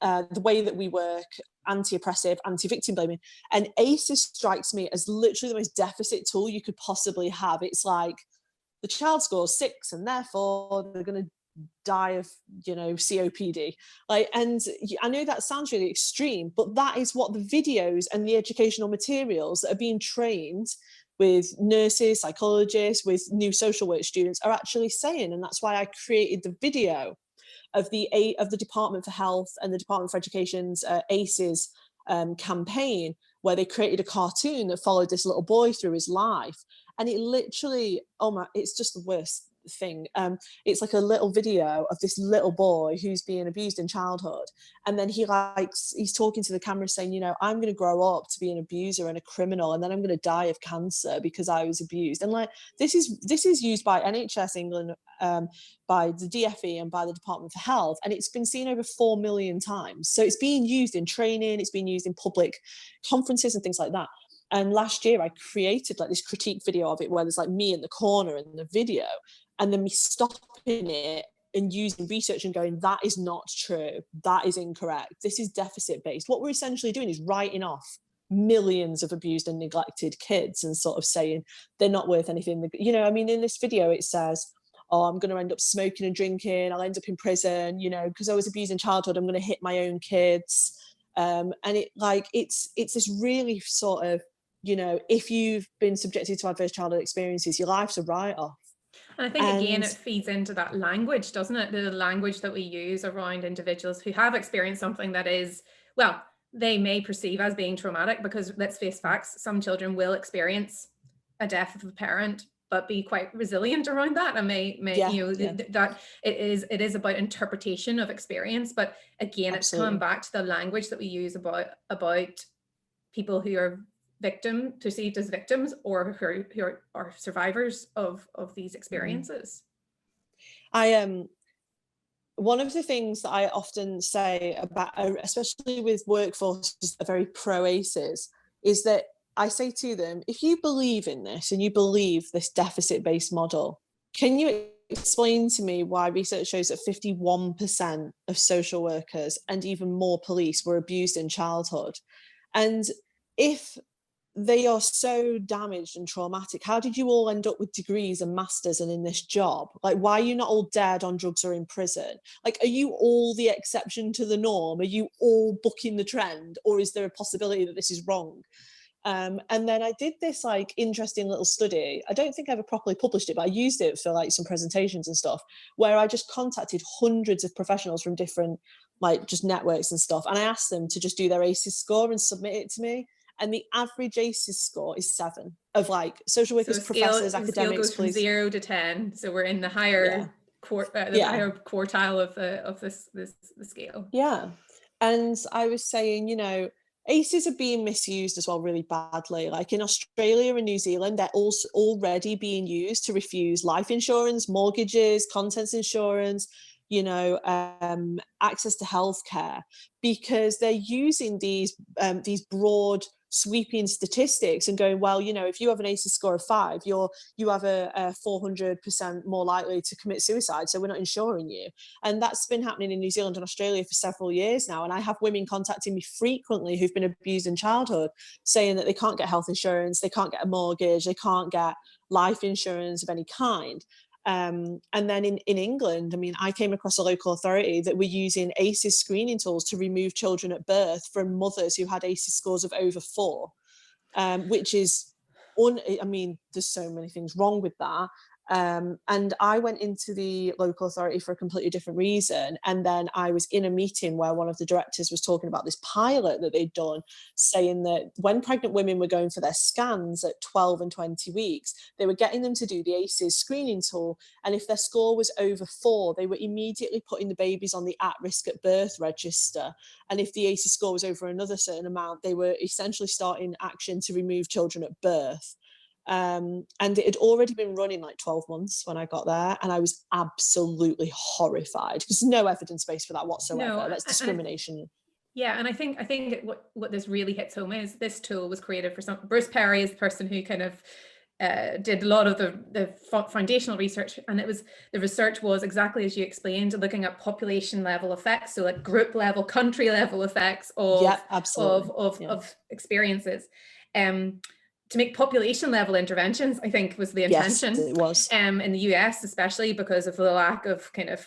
the way that we work, anti-oppressive, anti-victim blaming. And ACEs strikes me as literally the most deficit tool you could possibly have. It's like the child scores 6 and therefore they're going to die of, you know, COPD. Like, and I know that sounds really extreme, but that is what the videos and the educational materials that are being trained with nurses, psychologists, with new social work students are actually saying. And that's why I created the video of the Department for Health and the Department for Education's ACEs campaign, where they created a cartoon that followed this little boy through his life. And it literally, it's just the worst thing. It's like a little video of this little boy who's being abused in childhood, and then he's talking to the camera saying, you know, I'm going to grow up to be an abuser and a criminal, and then I'm going to die of cancer because I was abused. And like, this is used by NHS England, by the DfE and by the Department for Health, and it's been seen over 4 million times. So it's being used in training, it's being used in public conferences and things like that. And last year I created like this critique video of it, where there's like me in the corner in the video, and then me stopping it and using research and going, that is not true, that is incorrect, this is deficit based. What we're essentially doing is writing off millions of abused and neglected kids and sort of saying they're not worth anything. You know, I mean, in this video it says, oh, I'm going to end up smoking and drinking, I'll end up in prison, you know, because I was abused in childhood, I'm going to hit my own kids. And it like, it's this really sort of, you know, if you've been subjected to adverse childhood experiences, your life's a write-off. And I think, again, it feeds into that language, doesn't it? The language that we use around individuals who have experienced something that is, well, they may perceive as being traumatic, because let's face facts, some children will experience a death of a parent, but be quite resilient around that, and that it is about interpretation of experience. But again, Absolutely. It's coming back to the language that we use about people who are perceived as victims, or who are survivors of these experiences. One of the things that I often say about, especially with workforces that are very pro ACEs, is that I say to them, if you believe in this and you believe this deficit-based model, can you explain to me why research shows that 51% of social workers and even more police were abused in childhood? And if they are so damaged and traumatic, how did you all end up with degrees and masters and in this job? Like, why are you not all dead on drugs or in prison? Like, are you all the exception to the norm? Are you all bucking the trend? Or is there a possibility that this is wrong? And then I did this like interesting little study. I don't think I ever properly published it, but I used it for like some presentations and stuff, where I just contacted hundreds of professionals from different like just networks and stuff. And I asked them to just do their ACEs score and submit it to me. And the average ACEs score is 7 of like social workers, professors, academics. Scale goes from 0 to 10. So we're in the higher higher quartile of the scale. Yeah. And I was saying, you know, ACEs are being misused as well really badly. Like in Australia and New Zealand, they're also already being used to refuse life insurance, mortgages, contents insurance, you know, access to healthcare, because they're using these broad sweeping statistics and going, well, you know, if you have an ACEs score of 5, you have a 400% more likely to commit suicide, so we're not insuring you. And that's been happening in New Zealand and Australia for several years now. And I have women contacting me frequently who've been abused in childhood, saying that they can't get health insurance, they can't get a mortgage, they can't get life insurance of any kind. And then in England, I mean, I came across a local authority that were using ACEs screening tools to remove children at birth from mothers who had ACEs scores of over 4, which is, I mean, there's so many things wrong with that. And I went into the local authority for a completely different reason. And then I was in a meeting where one of the directors was talking about this pilot that they'd done, saying that when pregnant women were going for their scans at 12 and 20 weeks, they were getting them to do the ACEs screening tool. And if their score was over 4, they were immediately putting the babies on the at-risk at birth register. And if the ACEs score was over another certain amount, they were essentially starting action to remove children at birth. And it had already been running like 12 months when I got there, and I was absolutely horrified because no evidence base for that whatsoever. No, that's discrimination. And I think what this really hits home is this tool was created for Bruce Perry is the person who kind of did a lot of the foundational research, and the research was exactly as you explained, looking at population level effects, so like group level, country level effects of experiences. To make population level interventions, I think was the intention. Yes, it was. In the US, especially because of the lack of kind of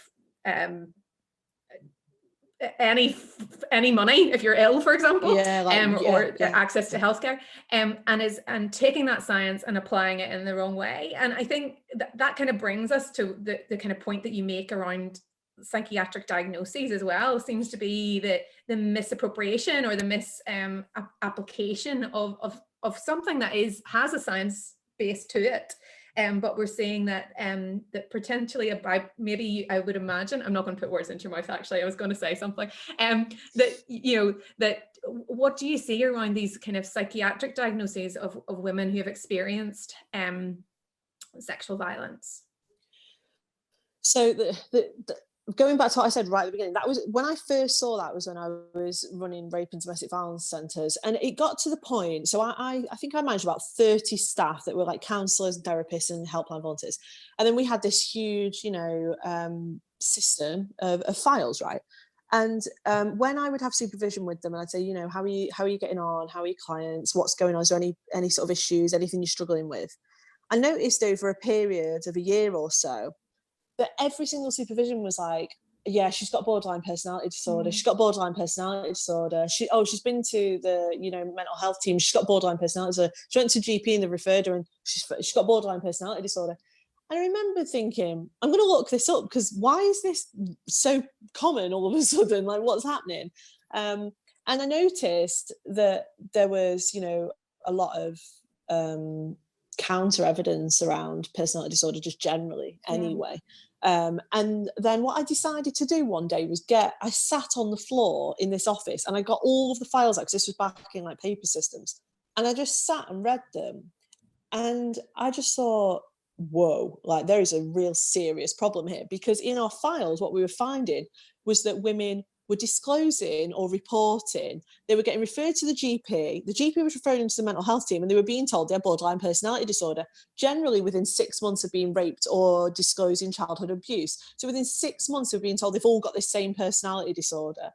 any money if you're ill, for example, or access to healthcare, and taking that science and applying it in the wrong way. And I think that kind of brings us to the kind of point that you make around psychiatric diagnoses as well. Seems to be the misappropriation or the misapplication of something that has a science base to it. But we're seeing that that potentially maybe I would imagine, I'm not going to put words into your mouth, actually, I was going to say something, that what do you see around these kind of psychiatric diagnoses of women who have experienced sexual violence? So going back to what I said right at the beginning, that was when I first saw that was when I was running rape and domestic violence centres, and it got to the point. So I think I managed about 30 staff that were like counsellors and therapists and helpline volunteers, and then we had this huge, system of files, right? And when I would have supervision with them, and I'd say, how are you getting on? How are your clients? What's going on? Is there any sort of issues? Anything you're struggling with? I noticed over a period of a year or so, but every single supervision was like, yeah, she's got borderline personality disorder. She's got borderline personality disorder. She's been to the, mental health team. She's got borderline personality disorder. She went to GP and they referred her and she's got borderline personality disorder. And I remember thinking, I'm going to look this up because why is this so common all of a sudden? Like, what's happening? And I noticed that there was, a lot of counter evidence around personality disorder just generally anyway. And then what I decided to do one day was I sat on the floor in this office and I got all of the files out, because this was back in like paper systems, and I just sat and read them, and I just thought, whoa, like there is a real serious problem here, because in our files what we were finding was that women were disclosing or reporting, they were getting referred to the GP was referring them to the mental health team, and they were being told they had borderline personality disorder, generally within 6 months of being raped or disclosing childhood abuse. So within 6 months of being told they've all got this same personality disorder.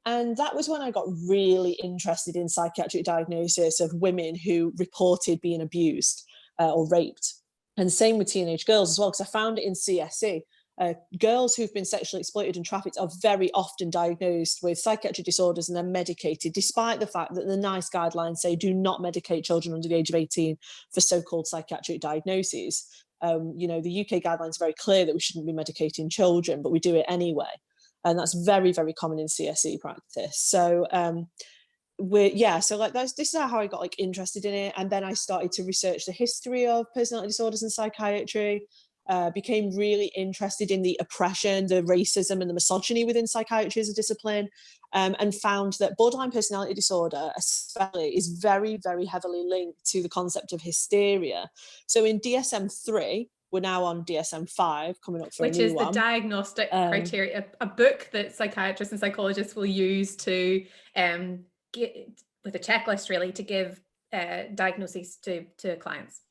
And that was when I got really interested in psychiatric diagnosis of women who reported being abused or raped. And same with teenage girls as well, because I found it in CSE. Girls who've been sexually exploited and trafficked are very often diagnosed with psychiatric disorders and then medicated, despite the fact that the NICE guidelines say do not medicate children under the age of 18 for so-called psychiatric diagnoses. The UK guidelines are very clear that we shouldn't be medicating children, but we do it anyway. And that's very, very common in CSE practice. So this is how I got interested in it. And then I started to research the history of personality disorders and psychiatry. Became really interested in the oppression, the racism and the misogyny within psychiatry as a discipline, and found that borderline personality disorder especially is very, very heavily linked to the concept of hysteria. So in DSM-3, we're now on DSM-5, coming up for a new one. Which is the diagnostic criteria, a book that psychiatrists and psychologists will use to get with a checklist really to give diagnoses to clients.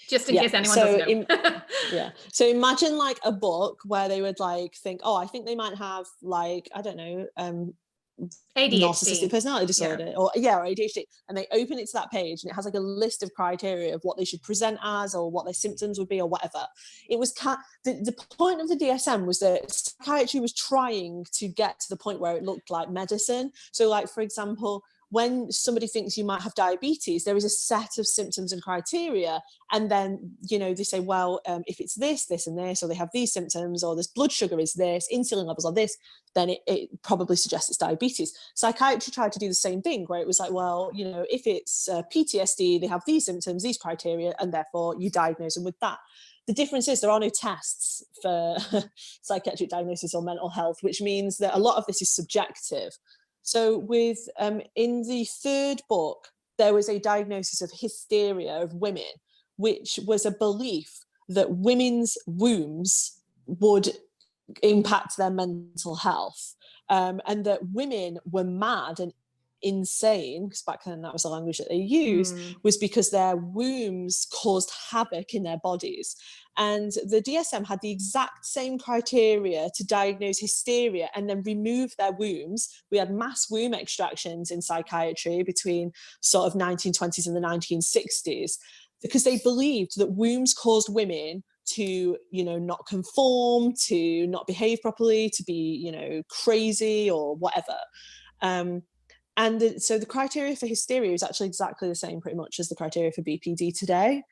Just in case anyone doesn't know. So imagine like a book where they would think, I think they might have ADHD. Narcissistic personality disorder or ADHD, and they open it to that page and it has like a list of criteria of what they should present as or what their symptoms would be or whatever. It was the point of the DSM was that psychiatry was trying to get to the point where it looked like medicine. So like, for example, when somebody thinks you might have diabetes, there is a set of symptoms and criteria. And then, they say, well, if it's this, this and this, or they have these symptoms, or this blood sugar is this, insulin levels are this, then it probably suggests it's diabetes. Psychiatry tried to do the same thing, where it was like, well, if it's PTSD, they have these symptoms, these criteria, and therefore you diagnose them with that. The difference is there are no tests for psychiatric diagnosis or mental health, which means that a lot of this is subjective. So with in the third book, there was a diagnosis of hysteria of women, which was a belief that women's wombs would impact their mental health, and that women were mad and insane, because back then that was the language that they used, was because their wombs caused havoc in their bodies. And the DSM had the exact same criteria to diagnose hysteria and then remove their wombs. We had mass womb extractions in psychiatry between sort of 1920s and the 1960s, because they believed that wombs caused women to, you know, not conform, to not behave properly, to be, you know, crazy or whatever. So the criteria for hysteria is actually exactly the same pretty much as the criteria for BPD today.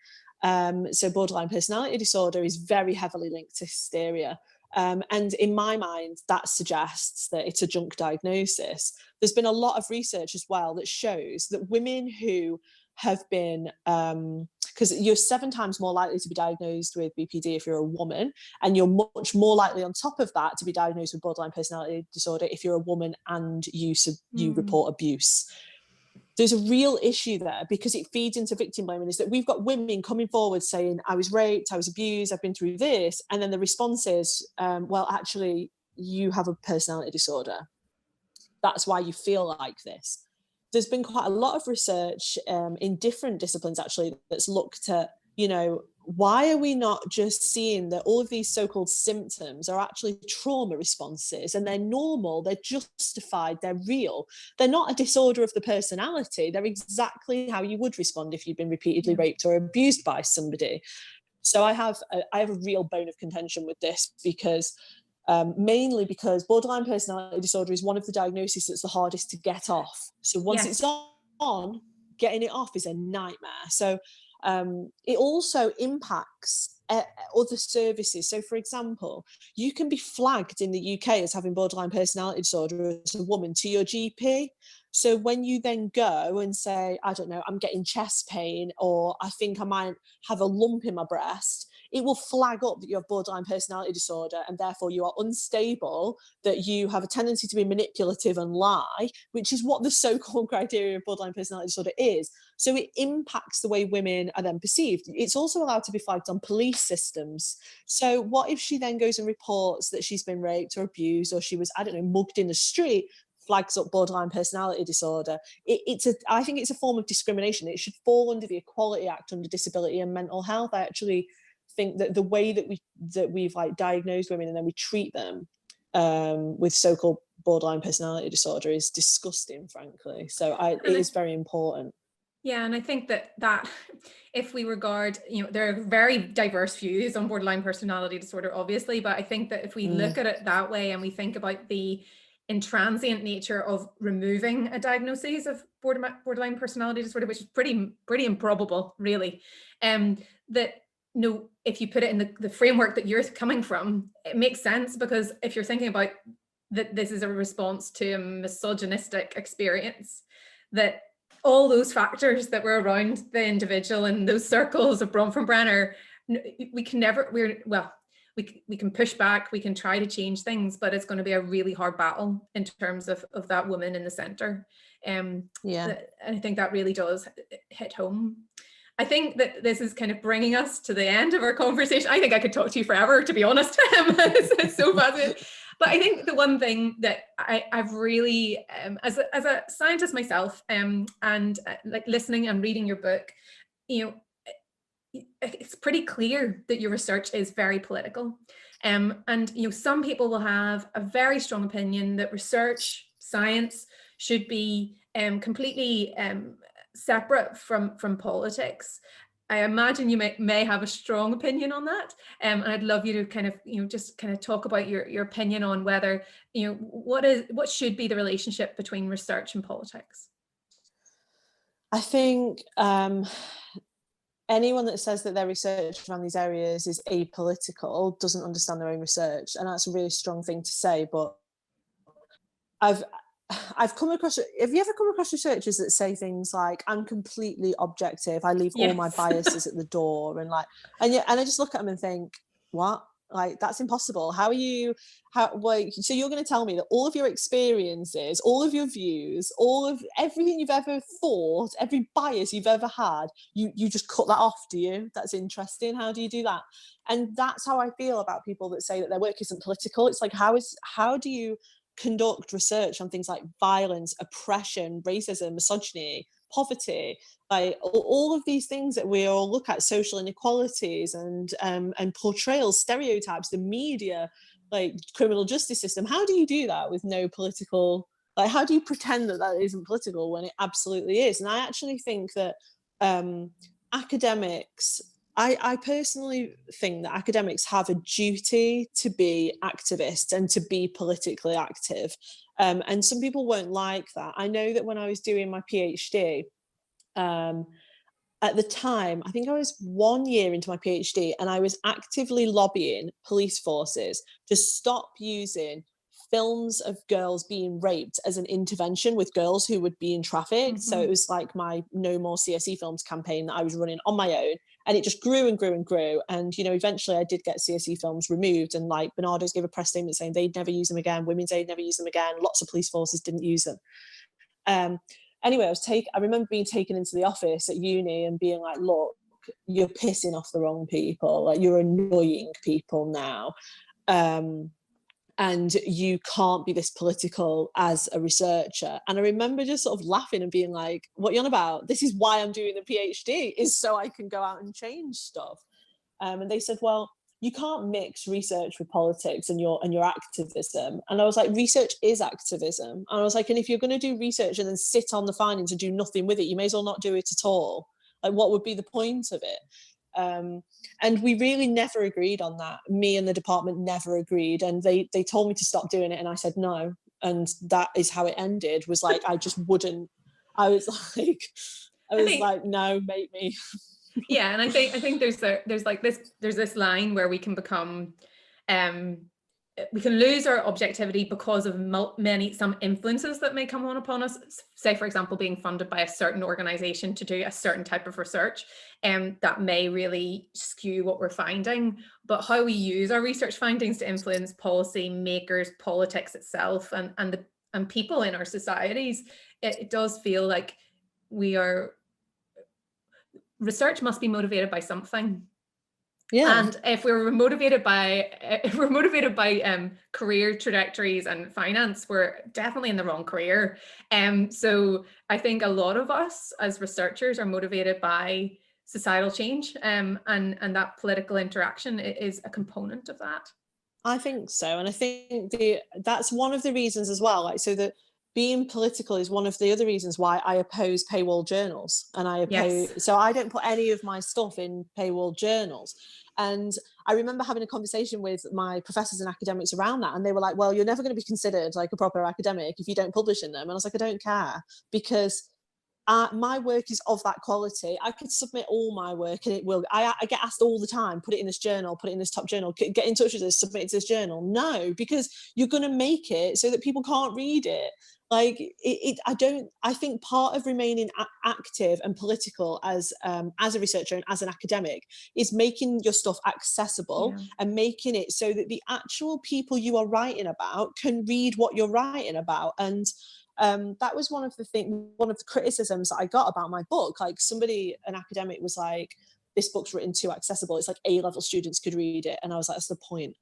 So borderline personality disorder is very heavily linked to hysteria. And in my mind, that suggests that it's a junk diagnosis. There's been a lot of research as well that shows that women who have been, because you're 7 times more likely to be diagnosed with BPD if you're a woman, and you're much more likely on top of that to be diagnosed with borderline personality disorder if you're a woman and you report abuse. There's a real issue there because it feeds into victim blaming, is that we've got women coming forward saying, I was raped, I was abused, I've been through this. And then the response is, well, actually, you have a personality disorder. That's why you feel like this. There's been quite a lot of research in different disciplines, actually, that's looked at, you know, why are we not just seeing that all of these so-called symptoms are actually trauma responses, and they're normal, they're justified, they're real. They're not a disorder of the personality. They're exactly how you would respond if you've been repeatedly raped or abused by somebody. So I have a real bone of contention with this, because mainly because borderline personality disorder is one of the diagnoses that's the hardest to get off. So once it's on, getting it off is a nightmare. So it also impacts other services. So, for example, you can be flagged in the UK as having borderline personality disorder as a woman to your GP. So when you then go and say, I don't know, I'm getting chest pain, or I think I might have a lump in my breast, it will flag up that you have borderline personality disorder, and therefore you are unstable, that you have a tendency to be manipulative and lie, which is what the so-called criteria of borderline personality disorder is. So it impacts the way women are then perceived. It's also allowed to be flagged on police systems. So what if she then goes and reports that she's been raped or abused, or she was, I don't know, mugged in the street, flags up borderline personality disorder? I think it's a form of discrimination. It should fall under the Equality Act under disability and mental health. I actually think that the way that we've like diagnosed women and then we treat them with so-called borderline personality disorder is disgusting, frankly. So it is very important. Yeah, and I think that if we regard, you know, there are very diverse views on borderline personality disorder, obviously, but I think that if we look at it that way and we think about the intransient nature of removing a diagnosis of borderline personality disorder, which is pretty improbable, really, that, you know, if you put it in the framework that you're coming from, it makes sense, because if you're thinking about that this is a response to a misogynistic experience, that all those factors that were around the individual in those circles of Bronfenbrenner, we can push back, we can try to change things, but it's going to be a really hard battle in terms of that woman in the center. I think that really does hit home. I think that this is kind of bringing us to the end of our conversation. I think I could talk to you forever, to be honest. It's so fascinating. But I think the one thing that I've really, as a scientist myself, and like listening and reading your book, you know, it's pretty clear that your research is very political. And, you know, some people will have a very strong opinion that research, science should be completely separate from politics. I imagine you may have a strong opinion on that, and I'd love you to kind of, you know, just kind of talk about your opinion on whether, you know, what should be the relationship between research and politics. I think anyone that says that their research around these areas is apolitical doesn't understand their own research, and that's a really strong thing to say. But I've come across, have you ever come across researchers that say things like, I'm completely objective, I leave all my biases at the door, and I just look at them and think, what? Like, that's impossible. So you're going to tell me that all of your experiences, all of your views, all of everything you've ever thought, every bias you've ever had, you just cut that off, do you? That's interesting. How do you do that? And that's how I feel about people that say that their work isn't political. It's like, how do you conduct research on things like violence, oppression, racism, misogyny, poverty, like all of these things that we all look at, social inequalities and portrayals, stereotypes, the media, like criminal justice system? How do you do that with no political, like, how do you pretend that isn't political when it absolutely is? And I actually think that academics, I personally think that academics have a duty to be activists and to be politically active. And some people won't like that. I know that when I was doing my PhD, at the time, I think I was 1 year into my PhD, and I was actively lobbying police forces to stop using films of girls being raped as an intervention with girls who were being trafficked. So it was like my No More CSE Films campaign that I was running on my own, and it just grew and grew and grew. And, you know, eventually I did get CSE films removed, and like Bernardo's gave a press statement saying they'd never use them again, Women's Aid never use them again, lots of police forces didn't use them. Anyway, I remember being taken into the office at uni and being like, look, you're pissing off the wrong people, like you're annoying people now. And you can't be this political as a researcher. And I remember just sort of laughing and being like, what are you on about? This is why I'm doing the PhD, is so I can go out and change stuff. And they said, well, you can't mix research with politics and your activism. And I was like, research is activism. And I was like, and if you're going to do research and then sit on the findings and do nothing with it, you may as well not do it at all. Like, what would be the point of it? And we really never agreed on that. Me and the department never agreed. And they told me to stop doing it. And I said no. And that is how it ended, was like, I just wouldn't. I was like, no, make me. Yeah, and I think there's this line where we can become we can lose our objectivity because of some influences that may come upon us. Say, for example, being funded by a certain organization to do a certain type of research, that may really skew what we're finding. But how we use our research findings to influence policy makers, politics itself, and people in our societies, it does feel like research must be motivated by something. Yeah. And if we're motivated by career trajectories and finance, we're definitely in the wrong career. So I think a lot of us as researchers are motivated by societal change, and that political interaction is a component of that. I think so. And I think that's one of the reasons as well. Like, so that being political is one of the other reasons why I oppose paywall journals. And so I don't put any of my stuff in paywall journals. And I remember having a conversation with my professors and academics around that. And they were like, well, you're never going to be considered like a proper academic if you don't publish in them. And I was like, I don't care, because my work is of that quality. I could submit all my work and it will. I get asked all the time, put it in this journal, put it in this top journal, get in touch with us, submit it to this journal. No, because you're going to make it so that people can't read it. Like I think part of remaining active and political as a researcher and as an academic is making your stuff accessible, and making it so that the actual people you are writing about can read what you're writing about. And that was one of the criticisms that I got about my book. Like, an academic was like, this book's written too accessible. It's like A-level students could read it. And I was like, that's the point.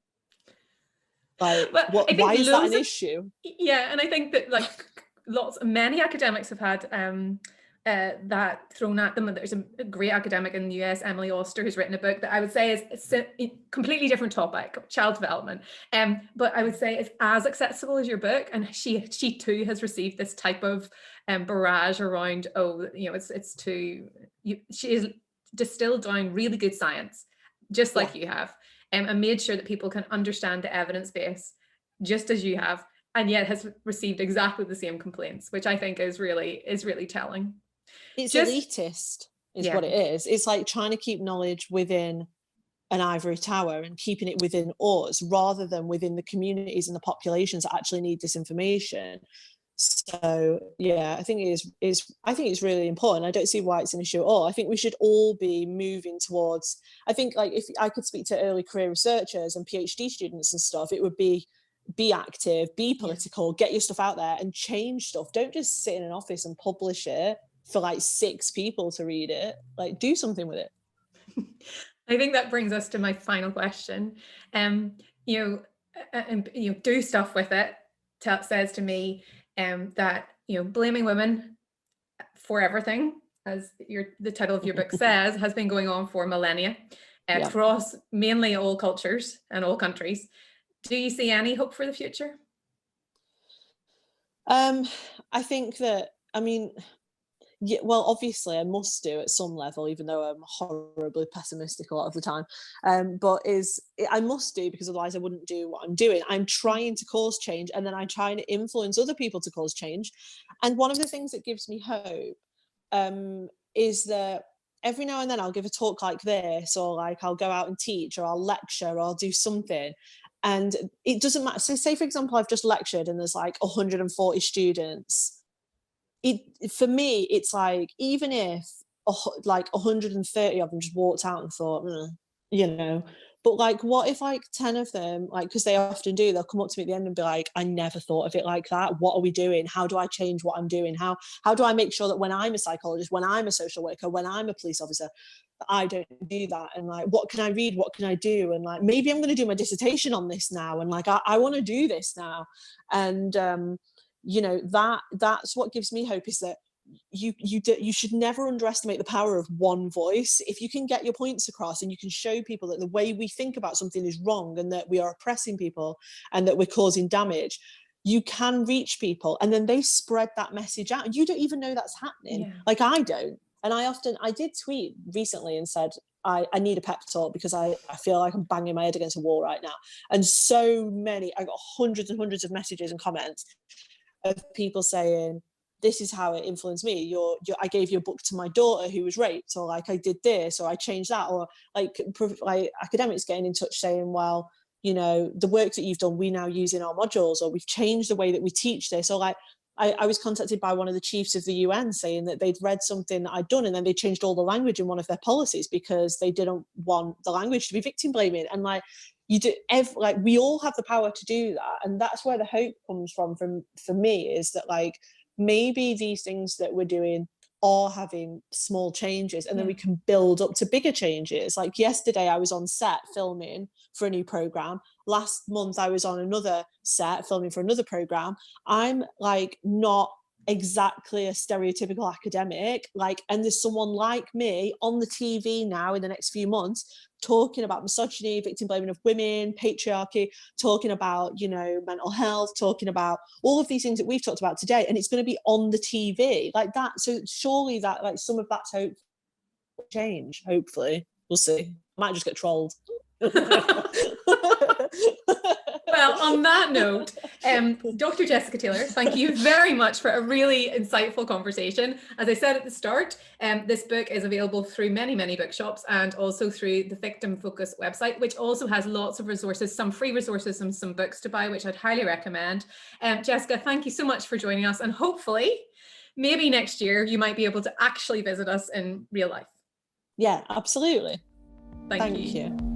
Like, why is that an issue? Yeah, and I think that like many academics have had that thrown at them. There's a great academic in the US, Emily Ulster, who's written a book that I would say is a completely different topic, child development. But I would say it's as accessible as your book, and she too has received this type of barrage around, it's too. She has distilled down really good science, just like you have. And made sure that people can understand the evidence base just as you have, and yet has received exactly the same complaints, which I think is really telling. It's elitist is what it is. It's like trying to keep knowledge within an ivory tower and keeping it within us rather than within the communities and the populations that actually need this information. So yeah, I think it's really important. I don't see why it's an issue at all. I think we should all be moving towards, I think, like, if I could speak to early career researchers and PhD students and stuff, it would be active, be political, get your stuff out there and change stuff. Don't just sit in an office and publish it for like 6 people to read it. Like, do something with it. I think that brings us to my final question. Do stuff with it says to me that blaming women for everything, as the title of your book says, has been going on for millennia across mainly all cultures and all countries. Do you see any hope for the future? I think that, Yeah, well, obviously I must do at some level, even though I'm horribly pessimistic a lot of the time. But I must do, because otherwise I wouldn't do what I'm doing. I'm trying to cause change, and then I'm trying to influence other people to cause change. And one of the things that gives me hope is that every now and then I'll give a talk like this, or like I'll go out and teach, or I'll lecture, or I'll do something. And it doesn't matter. So say, for example, I've just lectured and there's like 140 students. For me, it's like, even if like 130 of them just walked out and thought, you know, but like, what if like 10 of them, like, because they often do, they'll come up to me at the end and be like, I never thought of it like that. What are we doing? How do I change what I'm doing? How do I make sure that when I'm a psychologist, when I'm a social worker, when I'm a police officer, I don't do that? And like, what can I read? What can I do? And like, maybe I'm going to do my dissertation on this now. And like, I want to do this now. And you know, that's what gives me hope, is that you should never underestimate the power of one voice. If you can get your points across, and you can show people that the way we think about something is wrong, and that we are oppressing people, and that we're causing damage, you can reach people, and then they spread that message out, and you don't even know that's happening. Yeah. Like, I don't. And I did tweet recently and said, I need a pep talk, because I feel like I'm banging my head against a wall right now. And so many, I got hundreds and hundreds of messages and comments of people saying, this is how it influenced me. I gave your book to my daughter who was raped, or like, I did this, or I changed that, or like academics getting in touch saying, well, you know, the work that you've done, we now use in our modules, or we've changed the way that we teach this. Or like, I was contacted by one of the chiefs of the UN saying that they'd read something that I'd done, and then they changed all the language in one of their policies because they didn't want the language to be victim blaming. And like, like, we all have the power to do that. And that's where the hope comes from for me, is that like, maybe these things that we're doing are having small changes, and then we can build up to bigger changes. Like, yesterday I was on set filming for a new program. Last month I was on another set filming for another program. I'm like, not exactly a stereotypical academic, like, and there's someone like me on the TV now in the next few months talking about misogyny, victim blaming of women, patriarchy, talking about, you know, mental health, talking about all of these things that we've talked about today, and it's going to be on the TV like that. So surely that, like, some of that's hope change. Hopefully, we'll see. Might just get trolled. Well, on that note, Dr. Jessica Taylor, thank you very much for a really insightful conversation. As I said at the start, this book is available through many, many bookshops, and also through the Victim Focus website, which also has lots of resources, some free resources and some books to buy, which I'd highly recommend. Jessica, thank you so much for joining us, and hopefully, maybe next year, you might be able to actually visit us in real life. Yeah, absolutely. Thank you.